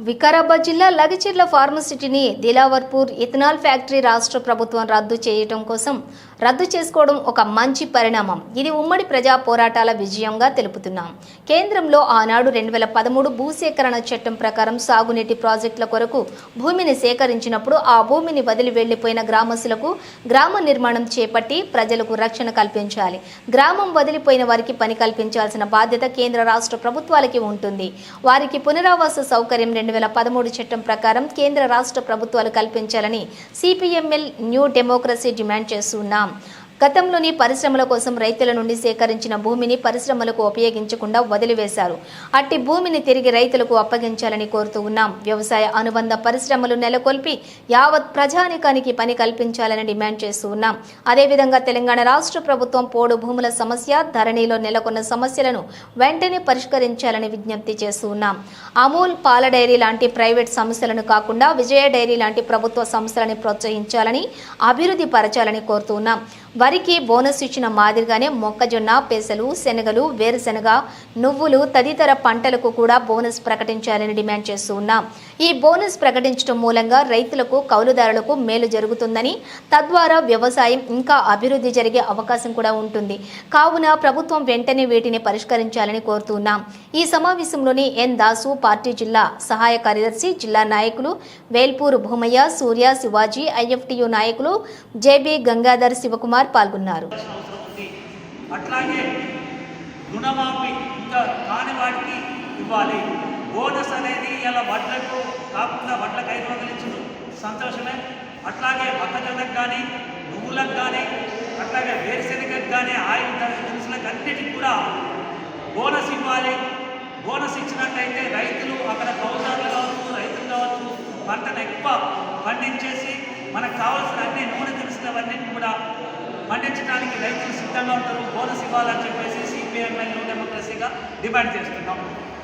వికారాబాద్ జిల్లా Lagacherla ఫార్మసిటీని Dilawarpur ethanol factory రాష్ట్ర ప్రభుత్వం రద్దు చేసుకోవడం ఒక మంచి పరిణామం. ఇది ఉమ్మడి ప్రజా పోరాటాల విజయంగా తెలుపుతున్నాం. కేంద్రంలో ఆనాడు 2013 భూసేకరణ చట్టం ప్రకారం సాగునీటి ప్రాజెక్టుల కొరకు భూమిని సేకరించినప్పుడు ఆ భూమిని వదిలి వెళ్లిపోయిన గ్రామస్తులకు గ్రామ నిర్మాణం చేపట్టి ప్రజలకు రక్షణ కల్పించాలి. గ్రామం వదిలిపోయిన వారికి పని కల్పించాల్సిన బాధ్యత కేంద్ర రాష్ట్ర ప్రభుత్వాలకి ఉంటుంది. వారికి పునరావాస సౌకర్యం 2013 చట్టం ప్రకారం కేంద్ర రాష్ట్ర ప్రభుత్వాలు కల్పించాలని సిపిఎంఎల్ న్యూ డెమోక్రసీ డిమాండ్ చేస్తున్నాం. గతంలోని పరిశ్రమల కోసం రైతుల నుండి సేకరించిన భూమిని పరిశ్రమలకు ఉపయోగించకుండా వదిలివేశారు. అట్టి భూమిని తిరిగి రైతులకు అప్పగించాలని కోరుతూ ఉన్నాం. వ్యవసాయ అనుబంధ పరిశ్రమలు నెలకొల్పి యావత్ ప్రజానికానికి పని కల్పించాలని డిమాండ్ చేస్తూ ఉన్నాం. అదేవిధంగా తెలంగాణ రాష్ట్ర ప్రభుత్వం పోడు భూముల సమస్య, ధరణిలో నెలకొన్న సమస్యలను వెంటనే పరిష్కరించాలని విజ్ఞప్తి చేస్తూ ఉన్నాం. అమూల్, పాల డైరీ లాంటి ప్రైవేట్ సంస్థలను కాకుండా విజయ డైరీ లాంటి ప్రభుత్వ సంస్థలని ప్రోత్సహించాలని, అభివృద్ధి పరచాలని కోరుతూ ఉన్నాం. వరికి బోనస్ ఇచ్చిన మాదిరిగానే మొక్కజొన్న, పెసలు, శనగలు, వేరుశెనగ, నువ్వులు తదితర పంటలకు కూడా బోనస్ ప్రకటించాలని డిమాండ్ చేస్తూ ఉన్నాం. ఈ బోనస్ ప్రకటించడం మూలంగా రైతులకు, కౌలుదారులకు మేలు జరుగుతుందని, తద్వారా వ్యవసాయం ఇంకా అభివృద్ధి జరిగే అవకాశం కూడా ఉంటుంది. కావున ప్రభుత్వం వెంటనే వీటిని పరిష్కరించాలని కోరుతూ ఉన్నాం. ఈ సమావేశంలోని ఎన్ దాసు, పార్టీ జిల్లా సహాయ కార్యదర్శి, జిల్లా నాయకులు వేల్పూరు భూమయ్య, సూర్య, శివాజీ, ఐఎఫ్టియు నాయకులు జేబీ గంగాధర్, శివకుమార్ పాల్గొన్నారు. అట్లాగే రుణమాఫీ ఇంకా కాని వాటికి ఇవ్వాలి. బోనస్ అనేది ఇలా వడ్లకు కాకుండా వడ్లకు 500 ఇచ్చుడు సంతోషమే. అట్లాగే మొక్కజొన్నకు కానీ, నువ్వులకు కానీ, అట్లాగే వేరుశెనగకు కానీ, ఆయిల్ దినుసులకు అన్నిటికి కూడా బోనస్ ఇవ్వాలి. బోనస్ ఇచ్చినట్టయితే రైతులు అక్కడ కౌలుదారులు కావచ్చు, రైతులు కావచ్చు, పంటను ఎక్కువ పండించేసి మనకు కావాల్సిన అన్ని నూనె దినుసులవన్నీ కూడా పండించడానికి రైతులు సిద్ధంగా ఉంటారు. బోనస్ ఇవ్వాలని చెప్పేసి సిపిఎంఎల్ న్యూ డెమోక్రసీగా డిమాండ్ చేస్తున్నాం.